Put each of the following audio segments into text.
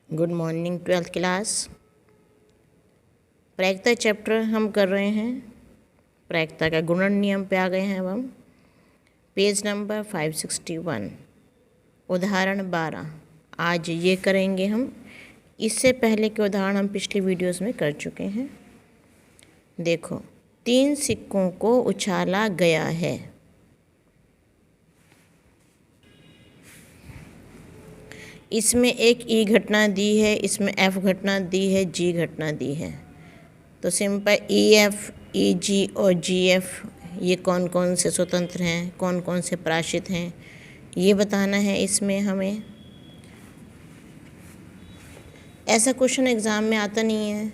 Good morning 12th class. प्रायिकता chapter हम कर रहे हैं। प्रायिकता का गुणन नियम पे आ गए हैं। अब हम पेज नंबर 561 उदाहरण 12 आज ये करेंगे हम। इससे पहले के उदाहरण हम पिछली वीडियोस में कर चुके हैं। देखो, 3 सिक्कों को उछाला गया है। इसमें एक ई घटना दी है, इसमें एफ घटना दी है, जी घटना दी है। तो सिंपल ई एफ, ई जी और जी एफ ये कौन कौन से स्वतंत्र हैं, कौन कौन से पराश्रित हैं, ये बताना है इसमें हमें। ऐसा क्वेश्चन एग्ज़ाम में आता नहीं है,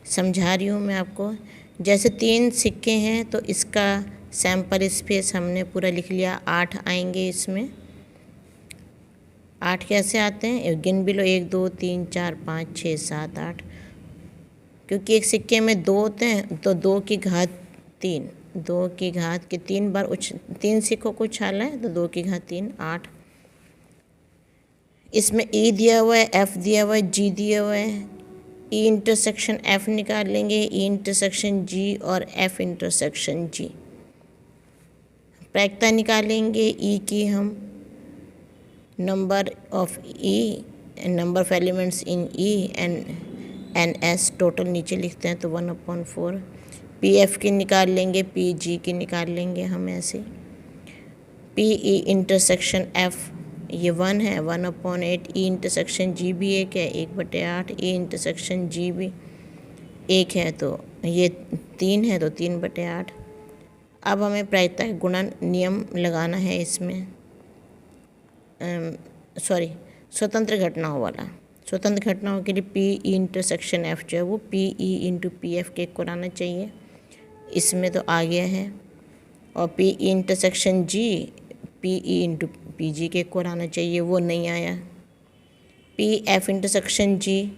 समझा रही हूँ मैं आपको। जैसे 3 सिक्के हैं तो इसका सैंपल स्पेस हमने पूरा लिख लिया। 8 आएंगे इसमें। 8 कैसे आते हैं, गिन भी लो, 1 2 3 4 5 6 7 8। क्योंकि एक सिक्के में 2 होते हैं तो 2 की घात 3, 2 की घात के 3 बार 3 सिक्कों को उछाला है तो 2 की घात 3 8। इसमें ई दिया हुआ है, एफ दिया हुआ है, जी दिया हुआ है। ई इंटरसेक्शन एफ निकाल लेंगे, ई इंटरसेक्शन जी और एफ इंटरसेक्शन जी। प्रायिकता निकालेंगे ई की हम। Number of E, number of elements in E and S total नीचे लिखते हैं तो 1/4। पी एफ की निकाल लेंगे, पी जी की निकाल लेंगे हम ऐसे। पी ई इंटरसेक्शन एफ ये 1 है, 1/8। ई इंटरसेक्शन जी भी 1 है, 1/8। ई इंटरसेक्शन जी भी 1 है तो ये 3 है तो 3/8। अब हमें प्रायिकता का गुणन नियम लगाना है इसमें। स्वतंत्र घटनाओं वाला। स्वतंत्र घटनाओं के लिए पी ई इंटरसेक्शन एफ जो है वो P E into P F के इक्वल आना चाहिए। इसमें तो आ गया है। और P E intersection G P E into P G के इक्वल आना चाहिए, वो नहीं आया। P F intersection G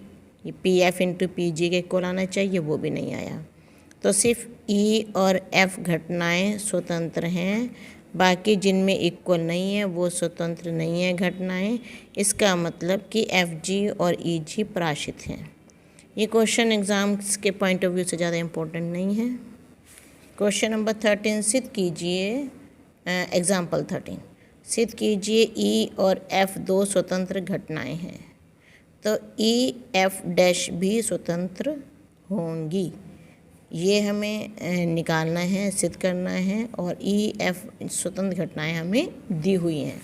P F into P G के इक्वल आना चाहिए, वो भी नहीं आया। तो सिर्फ ई और एफ घटनाएं स्वतंत्र हैं, बाकी जिनमें इक्वल नहीं है वो स्वतंत्र नहीं है घटनाएं। इसका मतलब कि एफ जी और ई जी पराश्रित हैं। ये क्वेश्चन एग्जाम्स के पॉइंट ऑफ व्यू से ज़्यादा इम्पोर्टेंट नहीं है। क्वेश्चन नंबर 13 सिद्ध कीजिए। एग्जाम्पल 13 सिद्ध कीजिए ई और एफ 2 स्वतंत्र घटनाएं हैं तो ई एफ डैश भी स्वतंत्र होंगी। ये हमें निकालना है, सिद्ध करना है। और ई एफ स्वतंत्र घटनाएं हमें दी हुई हैं।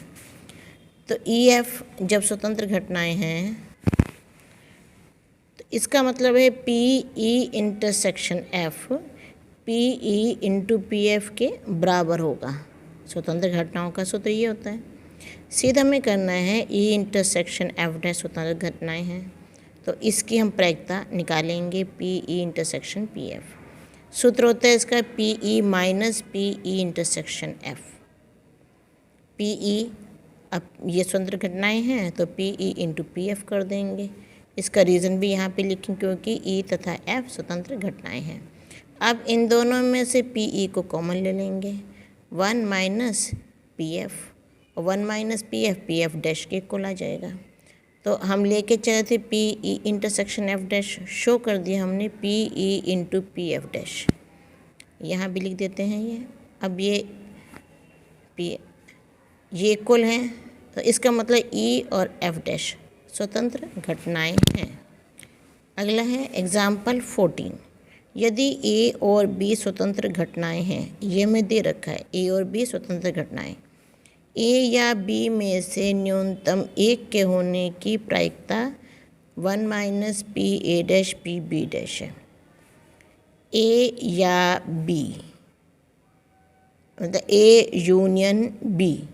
तो ई एफ जब स्वतंत्र घटनाएं हैं तो इसका मतलब है P E intersection F P E into P F के बराबर होगा। स्वतंत्र घटनाओं का सूत्र ये होता है। सीधा हमें करना है ई इंटरसेक्शन एफ डैश स्वतंत्र घटनाएं हैं तो इसकी हम प्रायिकता निकालेंगे P E intersection P F. सूत्र होता है इसका P E minus P E intersection F. P E, अब ये स्वतंत्र घटनाएं हैं तो P E into P F कर देंगे। इसका रीज़न भी यहाँ पे लिखें क्योंकि ई तथा एफ स्वतंत्र घटनाएं हैं। अब इन दोनों में से पी ई को कॉमन ले लेंगे, 1 माइनस पी एफ और 1 माइनस पी एफ डैश के इक्वल आ जाएगा। तो हम लेके चले थे P E intersection F dash, show कर दिया हमने P E into P F dash. यहाँ भी लिख देते हैं ये। अब ये इक्वल हैं तो इसका मतलब ई और एफ डैश स्वतंत्र घटनाएं हैं। अगला है एग्जाम्पल 14। यदि ए और बी स्वतंत्र घटनाएं हैं, ये में दे रखा है ए और बी स्वतंत्र घटनाएं, ए या बी में से न्यूनतम एक के होने की प्रायिकता 1 minus P A dash P B dash है। ए या बी मतलब ए यूनियन बी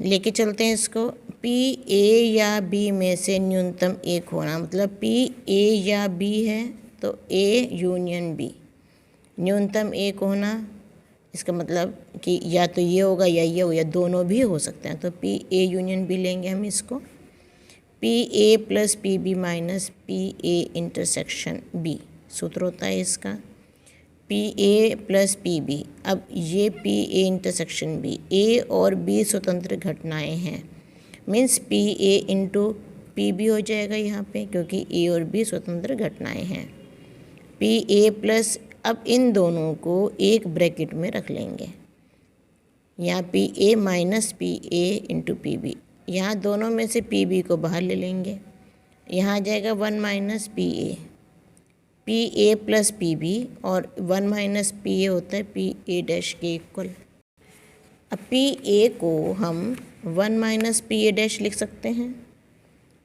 लेके चलते हैं इसको। पी ए या बी में से न्यूनतम एक होना मतलब पी ए या बी है तो ए यूनियन बी, न्यूनतम एक होना। इसका मतलब कि या तो ये होगा या ये हो, या दोनों भी हो सकते हैं। तो पी ए यूनियन बी लेंगे हम इसको। P A plus P B minus P A intersection B सूत्र होता है इसका। P A plus P B, अब ये P A intersection B, A और बी स्वतंत्र घटनाएं हैं means P A into P B हो जाएगा यहाँ पे, क्योंकि ए और बी स्वतंत्र घटनाएं हैं। पी ए प्लस, अब इन दोनों को एक ब्रैकेट में रख लेंगे, यहाँ P A minus P A into P B, यहाँ दोनों में से पी बी को बाहर ले लेंगे, यहाँ आ जाएगा 1 minus P A plus P B, और 1 माइनस पी ए होता है पी ए डैश के इक्वल। अब पी ए को हम 1 माइनस पी ए डैश लिख सकते हैं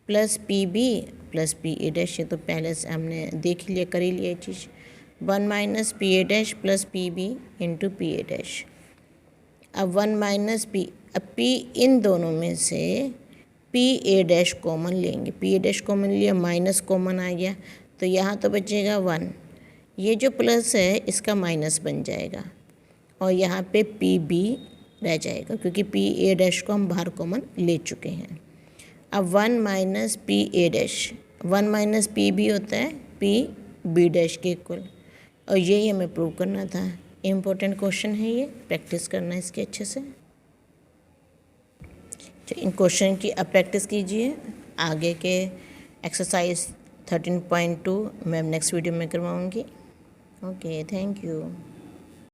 plus P B plus P A dash, ये तो पहले से हमने देख लिया, कर ही लिया ये चीज़। 1 minus P A dash plus P B into P A dash. अब 1 माइनस पी, अब पी इन दोनों में से पी ए डैश कॉमन लेंगे, पी ए डैश कॉमन लिया, माइनस कॉमन आ गया, तो यहाँ तो बचेगा 1, ये जो प्लस है इसका माइनस बन जाएगा, और यहाँ पे पी बी रह जाएगा, क्योंकि पी ए डैश को हम बाहर कॉमन ले चुके हैं। अब 1 minus P A dash, 1 minus P B होता है पी बी डैश के इक्वल, और यही हमें प्रूव करना था। इम्पोर्टेंट क्वेश्चन है ये, प्रैक्टिस करना है इसके अच्छे से। तो इन क्वेश्चन की अब प्रैक्टिस कीजिए। आगे के एक्सरसाइज 13.2 मैं नेक्स्ट वीडियो में करवाऊँगी। Okay, thank you.